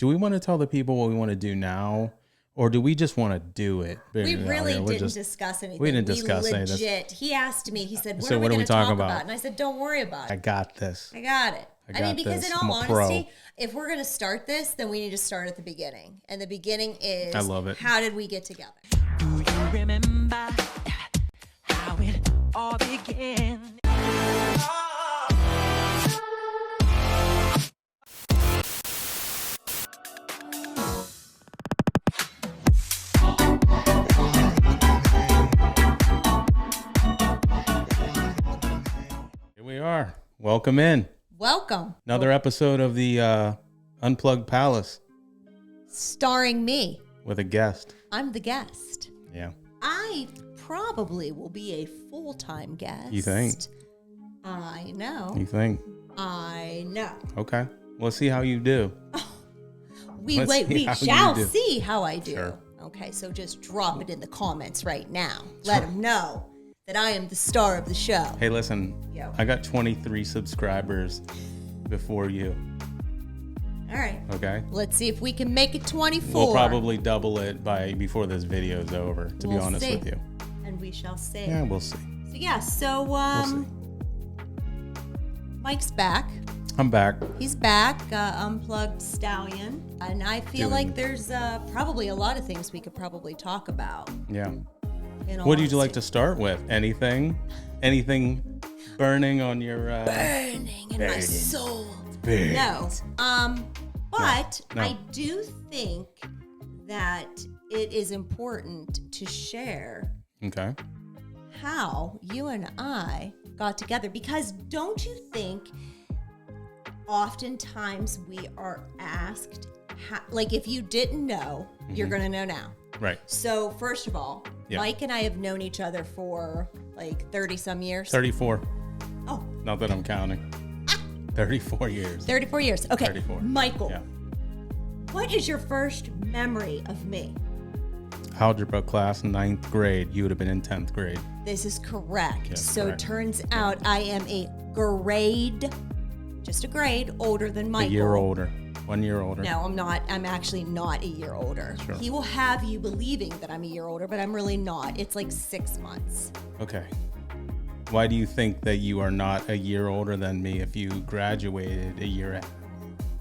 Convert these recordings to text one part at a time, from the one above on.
do we want to tell the people what we want to do now? Or do we just want to do it? We really didn't discuss anything. We didn't discuss anything. Legit. He asked me, he said, what are we going to talk about? And I said, don't worry about it. I got this. I got it. I mean, because in all honesty, if we're going to start this, then we need to start at the beginning. And the beginning is, I love it. How did we get together? Do you remember how it all began? Here we are. Welcome in. Welcome. Another episode of the Unplugged Palace. Starring me. With a guest. I'm the guest. Yeah. I probably will be a full-time guest. You think? I know. You think? I know. Okay. We'll see how you do. We shall see how I do. Sure. Okay, so just drop it in the comments right now. Let them know that I am the star of the show. Hey, listen. Yo. I got 23 subscribers before you. All right. Okay. Let's see if we can make it 24. We'll probably double it before this video's over, to be honest with you. And we shall see. Yeah, we'll see. So yeah, We'll see. Mike's back. I'm back. He's back, Unplugged Stallion. And I feel like there's probably a lot of things we could probably talk about. Yeah. What would you like to start with? Anything burning on your... burning in my soul. Burning. No. But No. I do think that it is important to share Okay. how you and I got together. Because don't you think oftentimes we are asked, like if you didn't know, you're going to know now. Right. So first of all, Yeah. Mike and I have known each other for like 30 some years. 34. Oh, Not that I'm counting. 34 years. 34 years. Okay. 34. Michael, Yeah. what is your first memory of me? Algebra class, 9th grade. You would have been in 10th grade. This is correct. Yes, so correct. turns out I am just a grade older than Michael. A year older. 1 year older. No, I'm not. I'm actually not a year older. Sure. He will have you believing that I'm a year older, but I'm really not. It's like 6 months. Okay. Why do you think that you are not a year older than me if you graduated a year after?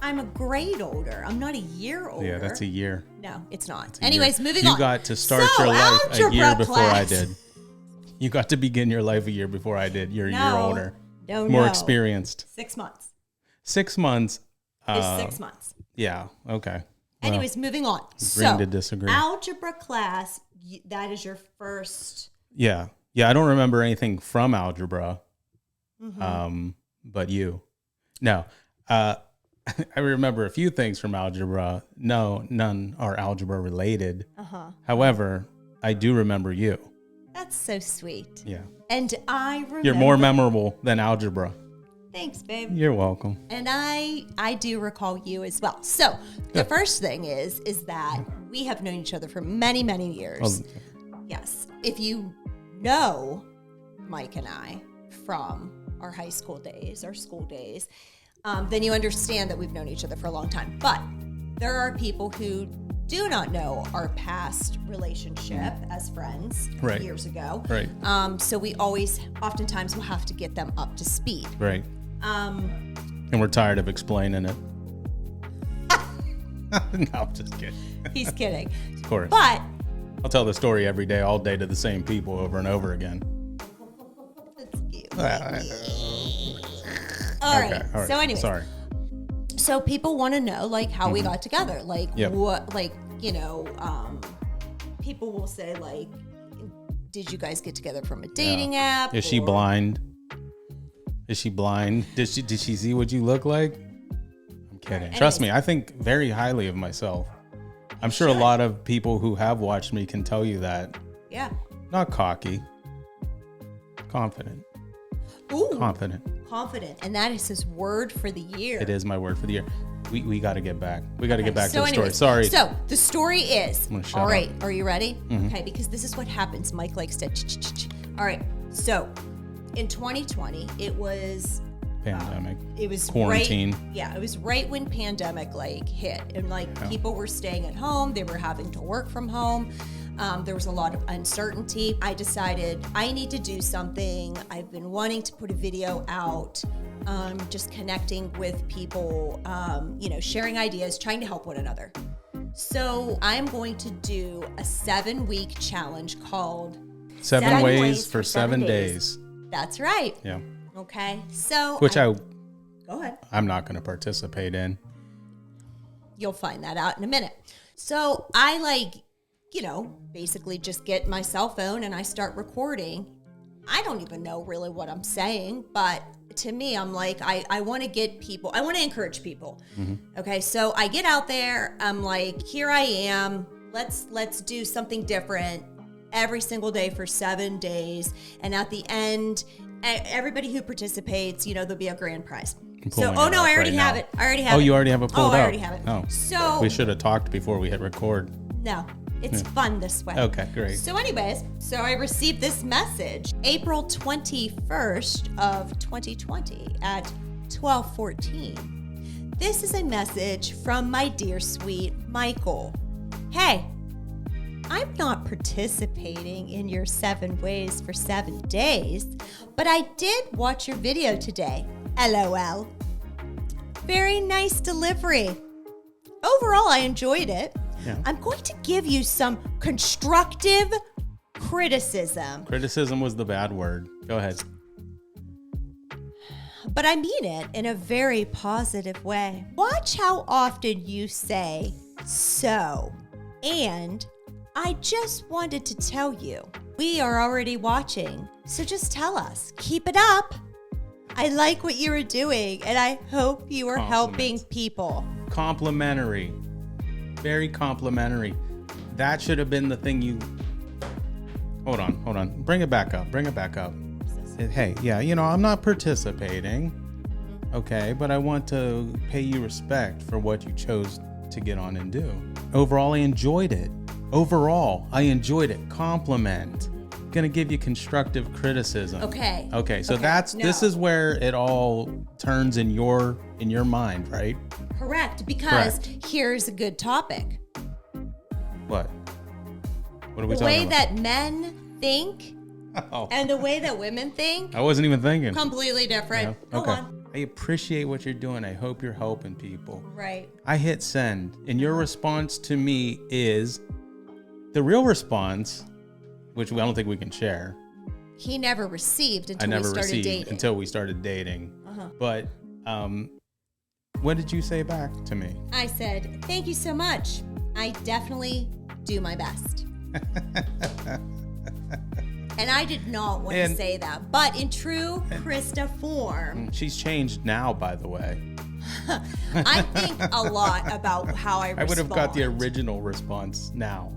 I'm a grade older. I'm not a year older. Yeah, that's a year. No, it's not. A Anyways, year. moving on. You got to start So, your life a year algebra before I class. did. You got to begin your life a year before I did. You're a year older. No, More experienced. 6 months. 6 months. It's 6 months. Yeah, okay. Anyways, moving on. Agree to disagree. Algebra class, that is your first. Yeah. Yeah, I don't remember anything from algebra. But you. No. I remember a few things from algebra. No, none are algebra related. However, I do remember you. That's so sweet. Yeah. And I remember. You're more memorable than algebra. Thanks, babe. You're welcome. And I do recall you as well. So the first thing is that we have known each other for many, many years. Yes. If you know Mike and I from our high school days, our school days, then you understand that we've known each other for a long time. But there are people who do not know our past relationship as friends years ago. Right. So we oftentimes will have to get them up to speed. Right. And we're tired of explaining it. No, I'm just kidding. He's kidding. Of course. But I'll tell the story every day, all day to the same people over and over again. that's cute. All right. So anyway, Sorry. so people want to know like how we got together, like what, like people will say like, did you guys get together from a dating app? Is she blind? Is she blind? Did she see what you look like? I'm kidding. Right, Trust me, I think very highly of myself. I'm sure a lot of people who have watched me can tell you that. Yeah. Not cocky. Confident. Ooh. Confident. And that is his word for the year. It is my word for the year. We got to get back. We got to get back to the story. anyways, Sorry. So the story is, I'm gonna shut all right, up. are you ready? Okay, because this is what happens. Mike likes to, all right. So in 2020, it was Pandemic. It was quarantine. It was right when pandemic like hit, and like people were staying at home. They were having to work from home. There was a lot of uncertainty. I decided I need to do something. I've been wanting to put a video out, just connecting with people, sharing ideas, trying to help one another. So I'm going to do a 7-week challenge called 7 ways for 7 days. That's right. Yeah. Okay. So go ahead. I'm not going to participate in. You'll find that out in a minute. So I basically just get my cell phone and I start recording. I don't even know really what I'm saying, but to me, I'm like, I want to get people, I want to encourage people. Mm-hmm. Okay. So I get out there. I'm like, here I am. Let's do something different every single day for 7 days. And at the end, everybody who participates, there'll be a grand prize. So, I already have it. I already have it. Oh, you already have it pulled up? I already have it. Oh, so we should have talked before we hit record. No, it's fun this way. Okay, great. So anyways, I received this message April 21st of 2020 at 12:14. This is a message from my dear sweet Michael. Hey, I'm not participating in your 7 ways for 7 days, but I did watch your video today. LOL. Very nice delivery. Overall, I enjoyed it. Yeah. I'm going to give you some constructive criticism. Criticism was the bad word. Go ahead. But I mean it in a very positive way. Watch how often you say so. And I just wanted to tell you, we are already watching. So just tell us. Keep it up. I like what you are doing, and I hope you are helping people. Complimentary. Very complimentary. That should have been the thing you... Hold on. Bring it back up. Hey, yeah, I'm not participating. Okay, but I want to pay you respect for what you chose to get on and do. Overall, I enjoyed it. Compliment. Gonna give you constructive criticism. Okay. So this is where it all turns in your mind, right? Correct. Because here's a good topic. What are we talking about? The way that men think and the way that women think. I wasn't even thinking. Completely different. Yeah. Okay. Go on. I appreciate what you're doing. I hope you're helping people. Right. I hit send, and your response to me is the real response, which I don't think we can share. He never received until we started dating. Until we started dating. Uh-huh. But what did you say back to me? I said, thank you so much. I definitely do my best. And I did not want to say that. But in true Christa form. She's changed now, by the way. I think a lot about how I respond. I would have got the original response now.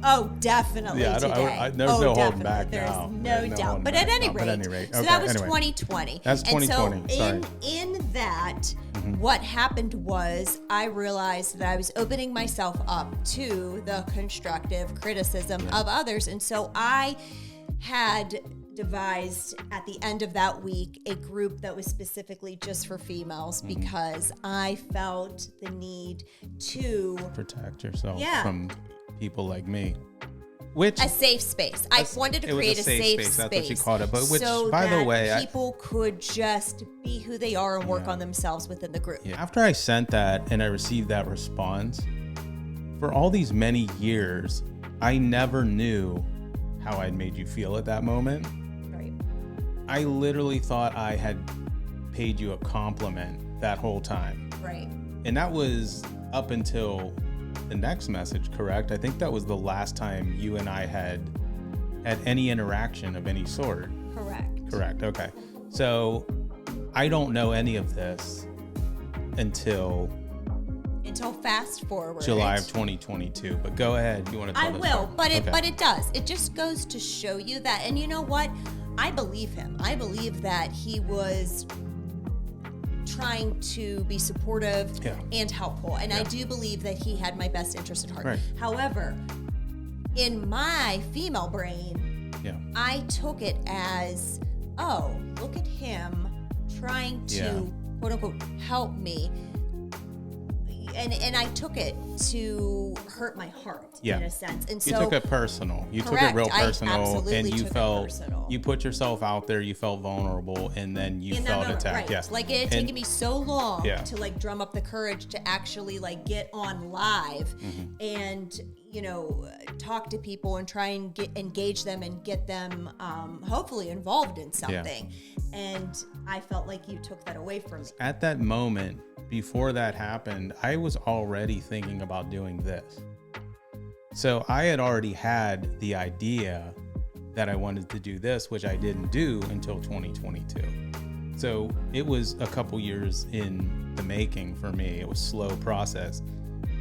Oh, definitely today. There's no holding back now. There's no doubt. But at any rate. So that was 2020. That's 2020. And so in that, what happened was I realized that I was opening myself up to the constructive criticism of others. And so I had devised at the end of that week a group that was specifically just for females because I felt the need to protect yourself from people like me. A safe space. I wanted to create a safe space. That's what you called it. But which, so by the way, people could just be who they are and work on themselves within the group. Yeah. After I sent that and I received that response, for all these many years, I never knew how I'd made you feel at that moment. Right. I literally thought I had paid you a compliment that whole time. Right. And that was up until the next message, correct? I think that was the last time you and I had any interaction of any sort. Correct. Okay. So I don't know any of this until fast forward July of 2022. But go ahead. You want to tell I will, but it does. It just goes to show you that. And you know what? I believe him. I believe that he was trying to be supportive and helpful. And I do believe that he had my best interest at heart. Right. However, in my female brain, I took it as, oh, look at him trying to quote unquote help me. And I took it to hurt my heart in a sense. And you so took it personal. You correct, took it real I personal, absolutely and you took it felt personal. you put yourself out there. You felt vulnerable, and then you felt attacked. Right. Yes, Like it had taken me so long to like drum up the courage to actually like get on live and talk to people and try and engage them and get them hopefully involved in something. And I felt like you took that away from me. At that moment, before that happened, I was already thinking about doing this. So I had already had the idea that I wanted to do this, which I didn't do until 2022. So it was a couple years in the making for me. It was a slow process.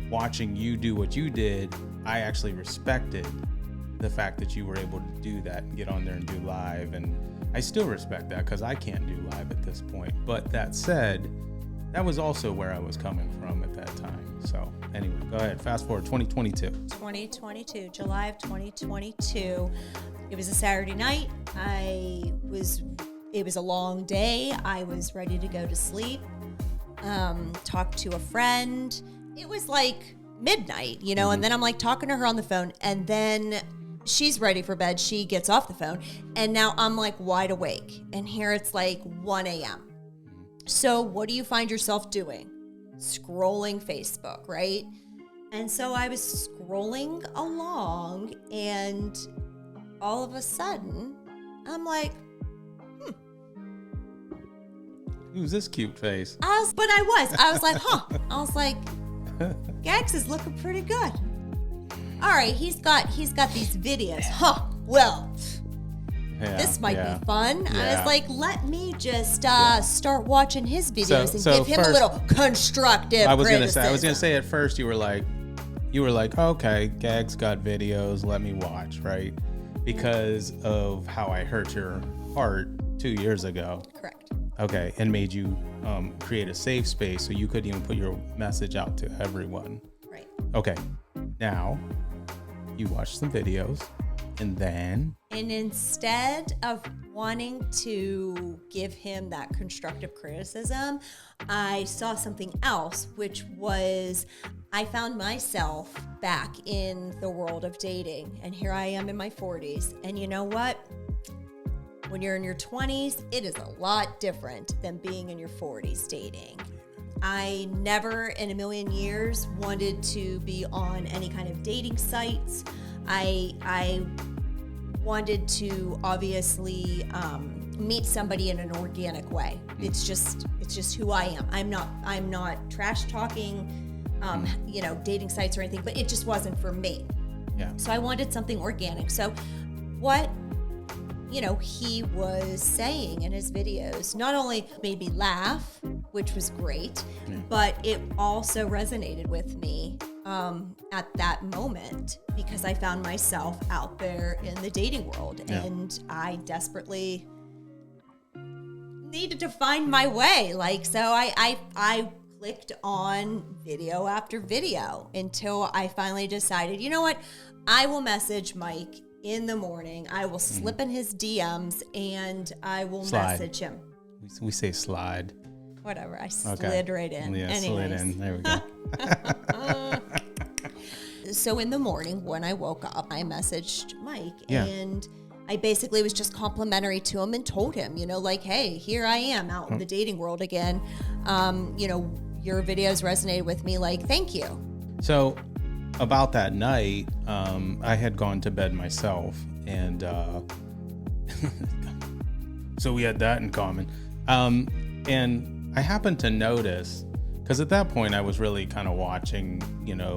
Watching you do what you did, I actually respected the fact that you were able to do that and get on there and do live. And I still respect that because I can't do live at this point. But that said, that was also where I was coming from at that time. So anyway, go ahead. Fast forward 2022. 2022, July of 2022. It was a Saturday night. It was a long day. I was ready to go to sleep. Talked to a friend. It was like midnight, and then I'm like talking to her on the phone, and then she's ready for bed. She gets off the phone, and now I'm like wide awake. And here it's like 1 a.m. So what do you find yourself doing? Scrolling Facebook, right? And so I was scrolling along, and all of a sudden, I'm like, Who's this cute face? I was like, I was like, Gags is looking pretty good. All right, he's got these videos. Well, this might be fun. I was like, let me just start watching his videos and give him a little constructive criticism. I was gonna say at first you were like, okay, Gags got videos, let me watch, right? Because of how I hurt your heart 2 years ago. Correct. Okay, and made you create a safe space so you could even put your message out to everyone. Right. Okay, now you watch some videos, and then... And instead of wanting to give him that constructive criticism, I saw something else, which was I found myself back in the world of dating. And here I am in my 40s. And you know what? When you're in your 20s, it is a lot different than being in your 40s dating. I never in a million years wanted to be on any kind of dating sites. I wanted to obviously meet somebody in an organic way. It's just who I am. I'm not trash talking, dating sites or anything, but it just wasn't for me. Yeah. So I wanted something organic. So what he was saying in his videos not only made me laugh, which was great, but it also resonated with me at that moment because I found myself out there in the dating world and I desperately needed to find my way. So I clicked on video after video until I finally decided, you know what, I will message Mike in the morning. I will slip in his DMs and I will message him. We say slide. Whatever. I slid right in. Yeah, anyways. slid in. There we go. So in the morning when I woke up, I messaged Mike and I basically was just complimentary to him and told him, hey, here I am out in the dating world again. Your videos resonated with me. Thank you. So about that night, I had gone to bed myself, and so we had that in common. And I happened to notice, because at that point I was really kind of watching,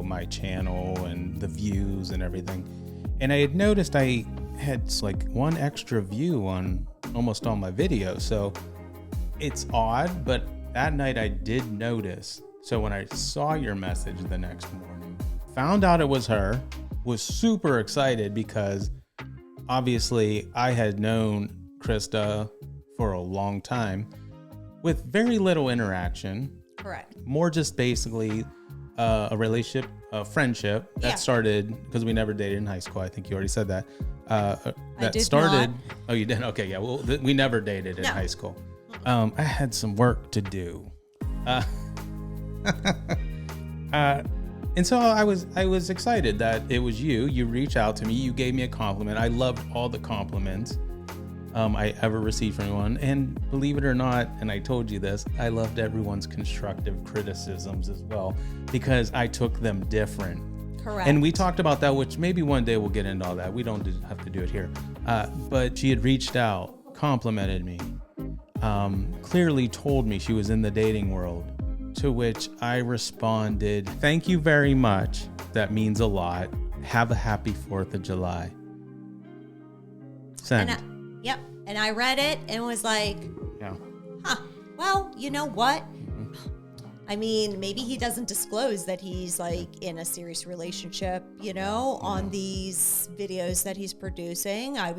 my channel and the views and everything, and I had noticed I had one extra view on almost all my videos. So it's odd, but that night I did notice. So when I saw your message the next morning, found out it was her, was super excited because obviously I had known Christa for a long time with very little interaction. Correct. More just basically a relationship, a friendship that started because we never dated in high school. I think you already said that. I did not. Oh, you did? Okay, yeah. Well, we never dated in high school. I had some work to do. And so I was excited that it was you. You reached out to me. You gave me a compliment. I loved all the compliments I ever received from anyone. And believe it or not, and I told you this, I loved everyone's constructive criticisms as well, because I took them different. Correct. And we talked about that, which maybe one day we'll get into all that. We don't have to do it here. But she had reached out, complimented me, clearly told me she was in the dating world, to which I responded, "Thank you very much. That means a lot. Have a happy 4th of July." Send. Yep. And I read it and was like, Yeah. Well, you know what? I mean, maybe he doesn't disclose that he's like in a serious relationship, on these videos that he's producing. I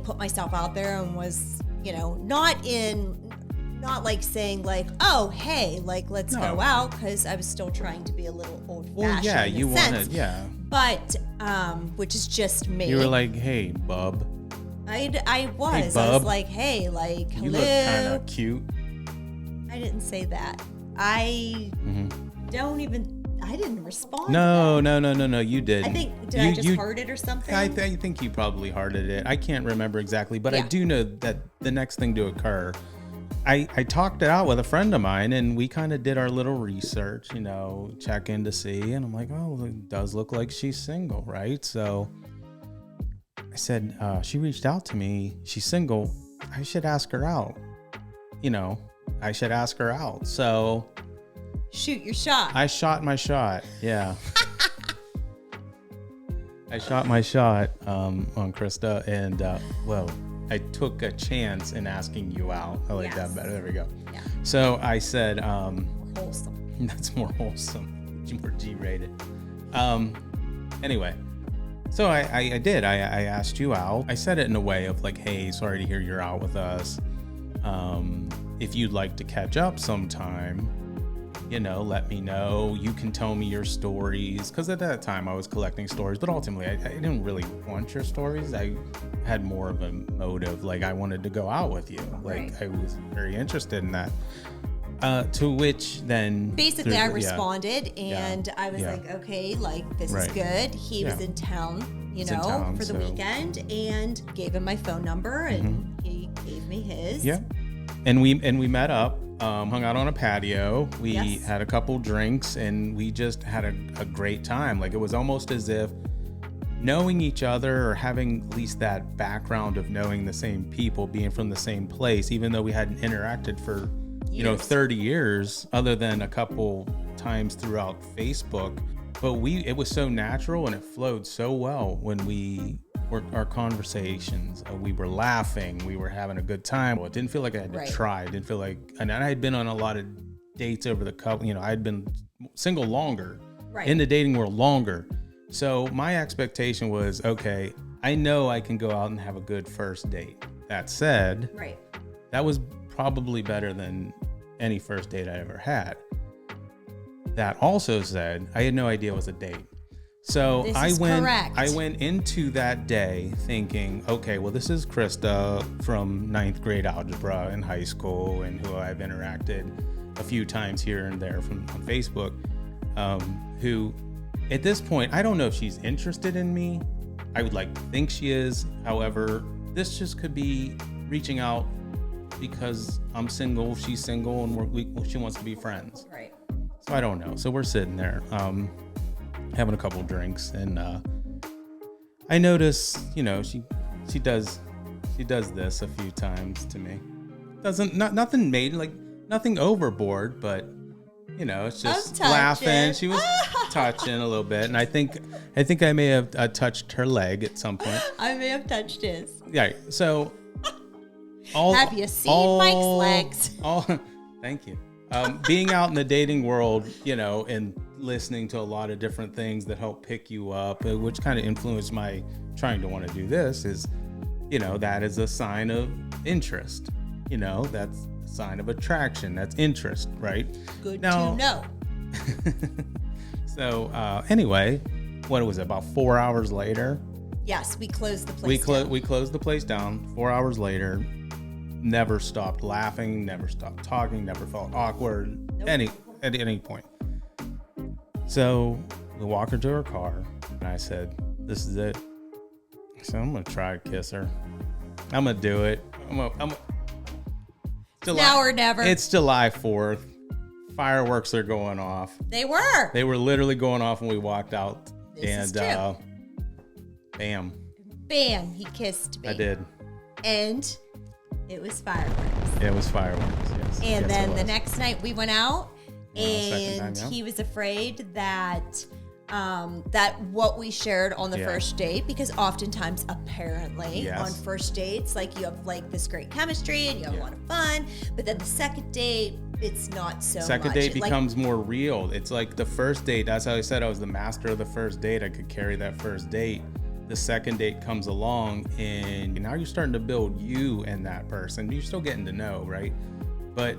put myself out there and was, not like saying like, oh, hey, like, let's go out, because I was still trying to be a little old-fashioned. Well, yeah, you wanted, yeah. But, which is just me. You were like, "Hey, bub." I was. Hey, I bub. was like, hey, like, hello. You look kind of cute. I didn't say that. I didn't respond. No, you didn't. I think, I just heart it or something? I think you probably hearted it. I can't remember exactly, but I Yeah. do know that the next thing to occur, I talked it out with a friend of mine, and we kind of did our little research, check in to see, and I'm like, oh, it does look like she's single, right? So I said, she reached out to me. She's single. I should ask her out. I should ask her out. So Shoot your shot. I shot my shot. Yeah. I shot my shot on Christa, and I took a chance in asking you out. I like that better. There we go. Yeah. So I said, More wholesome. that's more wholesome, more G-rated. Anyway, so I did. I asked you out. I said it in a way of like, "Hey, sorry to hear you're out with us. If you'd like to catch up sometime, let me know. You can tell me your stories." Because at that time I was collecting stories, but ultimately I didn't really want your stories. I had more of a motive. Like, I wanted to go out with you. Like, right. I was very interested in that. To which then... Basically, I responded, and I was like, okay, like, this is good. He was in town, for the weekend, and gave him my phone number, and he gave me his. Yeah. And we met up, hung out on a patio. We had a couple drinks, and we just had a great time. Like, it was almost as if knowing each other, or having at least that background of knowing the same people, being from the same place, even though we hadn't interacted for 30 years, other than a couple times throughout Facebook. But it was so natural, and it flowed so well when our conversations. We were laughing, we were having a good time. Well, it didn't feel like I had to try. It didn't feel like, and I had been on a lot of dates over the couple, I'd been single longer, in the dating world longer. So my expectation was, okay, I know I can go out and have a good first date. That said, that was probably better than any first date I ever had. That also said, I had no idea it was a date. So I went into that day thinking, okay, well, this is Christa from 9th grade algebra in high school, and who I've interacted a few times here and there on Facebook, who at this point, I don't know if she's interested in me. I would like to think she is. However, this just could be reaching out because I'm single, she's single, and she wants to be friends. Right. So I don't know. So we're sitting there, having a couple drinks, and I notice, she does this a few times to me. Nothing made, like, nothing overboard, but it's just laughing. She was touching a little bit, and I think I may have touched her leg at some point. I may have touched his. Yeah. So, have you seen Mike's legs? Thank you. Being out in the dating world, and listening to a lot of different things that help pick you up, which kind of influenced my trying to want to do this, is, that is a sign of interest. That's a sign of attraction. That's interest, right? Good to know. So anyway, what was it, about 4 hours later? Yes, we closed the place down. We closed the place down 4 hours later. never stopped laughing, never stopped talking, never felt awkward at any point. So we walk her to her car, and I said, "This is it." So I'm gonna try to kiss her. I'm gonna do it. Now or never. It's July 4th. Fireworks are going off. They were Literally going off when we walked out. This is and true. Bam, he kissed me. I did. And it was fireworks. It was fireworks, yes. And Yes, then it the was. next night we went out, second and time, yeah. he was afraid that that what we shared on the Yeah. first date, because oftentimes apparently Yes. on first dates, like you have like this great chemistry and you have a lot of fun, but then the second date, it's not so Second much. date Like, becomes more real. It's like the first date. That's how I said I was the master of the first date. I could carry that first date. The second date comes along, and now you're starting to build you and that person. You're still getting to know, right? But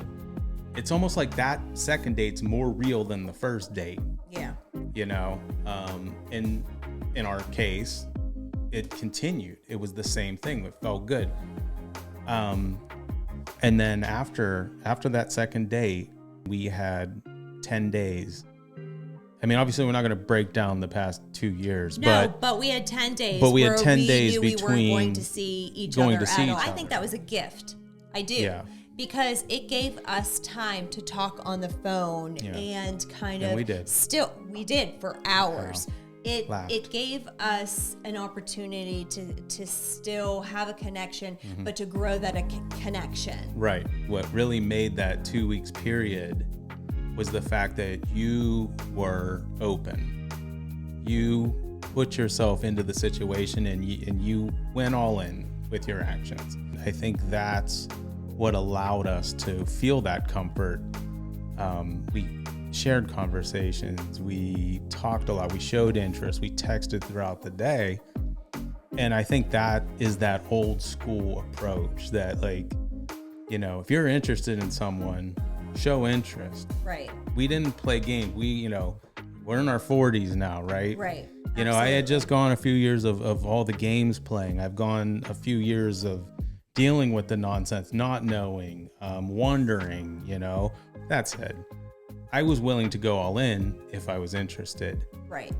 it's almost like that second date's more real than the first date. yeah. You know, in our case, it continued. It was the same thing. It felt good. And then after that second date, we had 10 days. I mean, obviously, we're not going to break down the past 2 years, But we had 10 days. But we had where 10 we days knew we weren't between going to see each going other to see at all. each I think other. that was a gift. I do. Yeah. Because it gave us time to talk on the phone Yeah. and kind And of we did. We did for hours. Laughed. It gave us an opportunity to still have a connection, Mm-hmm. but to grow that connection. right. What really made that 2 weeks period was the fact that you were open. You put yourself into the situation, and you went all in with your actions. I think that's what allowed us to feel that comfort. We shared conversations, we talked a lot, we showed interest, we texted throughout the day. And I think that is that old school approach that, like, you know, if you're interested in someone, show interest. Right. We didn't play games. We're in our 40s now, right? Right. You know, I had just gone a few years of all the games playing. I've gone a few years of dealing with the nonsense, not knowing, wondering, you know. That said, I was willing to go all in if I was interested. Right.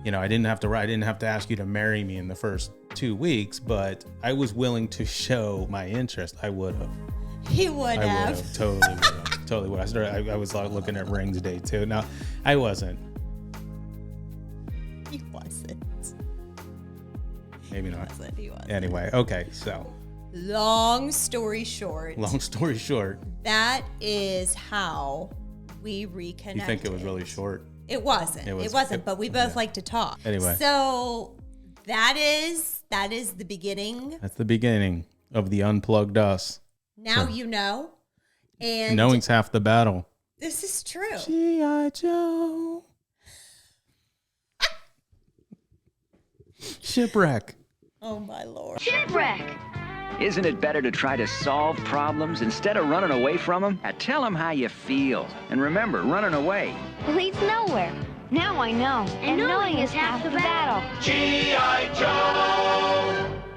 You know, I didn't have to ask you to marry me in the first 2 weeks, but I was willing to show my interest. I would have. He would I have. would have. Totally would have. Totally would. I was like looking at rings day too. No, I wasn't. He wasn't. Maybe not. He wasn't. Anyway, okay, so Long story short, that is how we reconnected. You think it was really short? It wasn't. It wasn't, but we both like to talk. Anyway. So that is the beginning. That's the beginning of the unplugged us. Now you know. And Knowing's half the battle. this is true. G.I. Joe. Shipwreck. Oh my Lord. Shipwreck. Isn't it better to try to solve problems instead of running away from them? Tell them how you feel. And remember, running away Leads nowhere. Now I know. And knowing is half the battle. G.I. Joe!